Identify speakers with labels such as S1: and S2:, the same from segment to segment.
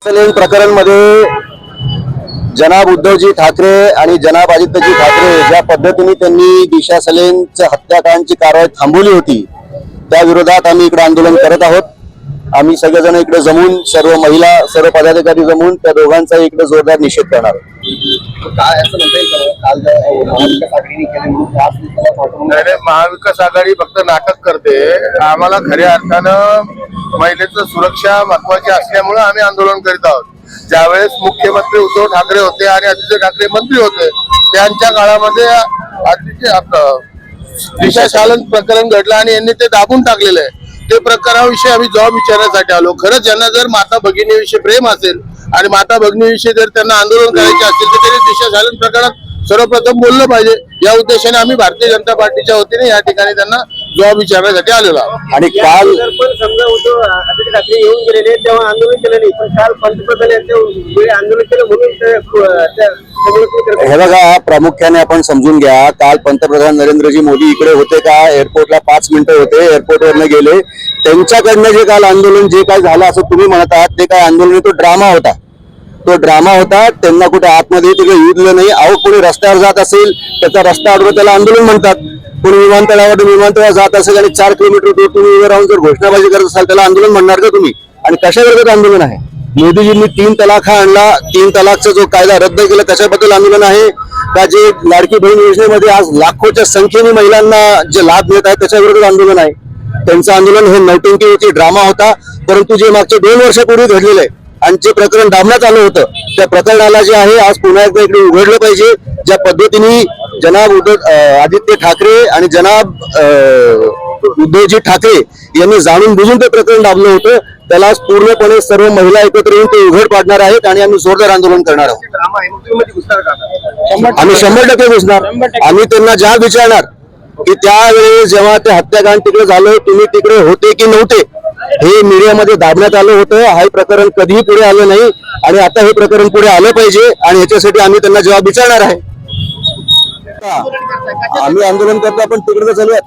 S1: सलेन प्रकरण मध्ये जनाब उद्धवजी ठाकरे आणि जनाब आदित्यजी ठाकरे ज्या पद्धतीने त्यांनी दिशा सलेनच्या हत्याकांडची कारवाई थांबवली होती त्या विरोधात आम्ही इकडे आंदोलन करत आहोत। आम्ही सगळेजण इकडे जमून सर्व महिला सर्व पदाधिकारी जमून त्या दोघांचा इकडे जोरदार निषेध करणार आहोत।
S2: काय असं म्हणता येईल काल महाविकास आघाडीने केले म्हणून
S3: महाविकास आघाडी फक्त नाटक करते। आम्हाला खऱ्या अर्थानं महिलेचं सुरक्षा महत्वाची असल्यामुळे आम्ही आंदोलन करीत आहोत। ज्यावेळेस मुख्यमंत्री उद्धव ठाकरे होते आणि आदित्य ठाकरे मंत्री होते त्यांच्या काळामध्ये दिशा सलेन प्रकरण घडलं आणि यांनी ते दाबून टाकलेलं आहे। ते प्रकरणाविषयी आम्ही जबाब विचारण्यासाठी आलो। खरंच ज्यांना जर माता भगिनीविषयी प्रेम असेल आणि माता भगिनीविषयी जर त्यांना आंदोलन करायचे असेल तर त्यांनी दिशा सलेन प्रकरणात सर्वप्रथम बोललं पाहिजे। या उद्देशाने आम्ही भारतीय जनता पार्टीच्या वतीने या ठिकाणी त्यांना जबाब विचारण्यासाठी आलेलो आहोत।
S1: आणि काल
S2: पण समजा उद्धव आदित्य ठाकरे येऊन गेलेले तेव्हा आंदोलन केलं नाही, पण काल पंतप्रधान यांच्या वेळी आंदोलन केलं म्हणून
S1: हे बघा, प्रामुख्याने आपण समजून घ्या, काल पंतप्रधान नरेंद्रजी मोदी इकडे होते का? एअरपोर्टला 5 मिनिटं होते, एअरपोर्टवरनं गेले। त्यांच्याकडनं जे काल आंदोलन जे काय झालं असं तुम्ही म्हणत आहात ते काय आंदोलन, तो ड्रामा होता। तो ड्रामा होता। त्यांना कुठे आतमध्ये तिकडे युद्धलं नाही। अहो, कोणी रस्त्यावर जात असेल त्याचा रस्ता अडवून त्याला आंदोलन म्हणतात। कोणी विमानतळावर जात असेल आणि 4 किलोमीटर दूर तुम्ही उभे राहून जर घोषणाबाजी करत असाल त्याला आंदोलन म्हणणार का तुम्ही? आणि कशाविरोधात आंदोलन आहे? मोदीजींनी 3 तलाक हा आणला, 3 तलाकचा जो कायदा रद्द केला त्याच्याबद्दल आंदोलन आहे का? जे लाडकी बहीण योजनेमध्ये आज लाखोच्या संख्येने महिलांना जे लाभ मिळत आहेत त्याच्या विरोधात आंदोलन आहे। त्यांचं आंदोलन हे नौटंकी ड्रामा होता। परंतु जे मागच्या 2 वर्षापूर्वी घडलेलं आहे आणि जे प्रकरण दाबण्यात आलं होतं त्या प्रकरणाला जे आहे आज पुन्हा एकदा इकडे उघडलं पाहिजे। ज्या पद्धतीने जनाब आदित्य ठाकरे आणि जनाब उद्धवजी ठाकरे यांनी जाणून बुजून ते प्रकरण दाबलं होतं त्याला पूर्णपणे सर्व महिला एकत्र येऊन ते उघड पाडणार आहेत आणि आम्ही जोरदार आंदोलन करणार आहोत। आम्ही 100% घुसणार। आम्ही त्यांना ज्या विचारणार की त्यावेळी जेव्हा ते हत्याकांड तिकडे झालं तुम्ही तिकडे होते की नव्हते, हे मीडियामध्ये दाबण्यात आलं होतं। हे प्रकरण कधीही पुढे आलं नाही आणि आता हे प्रकरण पुढे आलं पाहिजे आणि याच्यासाठी आम्ही त्यांना जबाब विचारणार आहे। आम्ही आंदोलन करतो, आपण तिकडे चालूयात।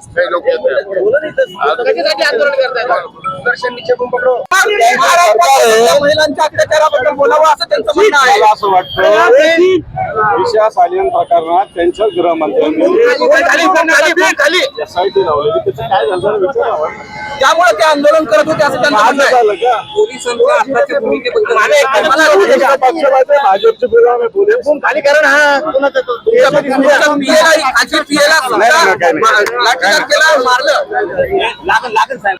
S2: महिलांच्या अत्याचाराबद्दल बोलावं असं त्यांचं म्हणणं आहे।
S3: असं वाटतं दिशा सलेन प्रकरणात त्यांच्या गृहमंत्र्यांनी एसआयटी लावलेली, त्याचं काय झालं विचारावं।
S2: त्यामुळे ते आंदोलन करत होते असं त्यांचं म्हणणं आहे। पोलिसांच्या आत्ताच्या भूमिकेबद्दल
S3: भाजपचे पुरावे पोलीस
S2: खाली कारण हा मारलं लागेल साहेब।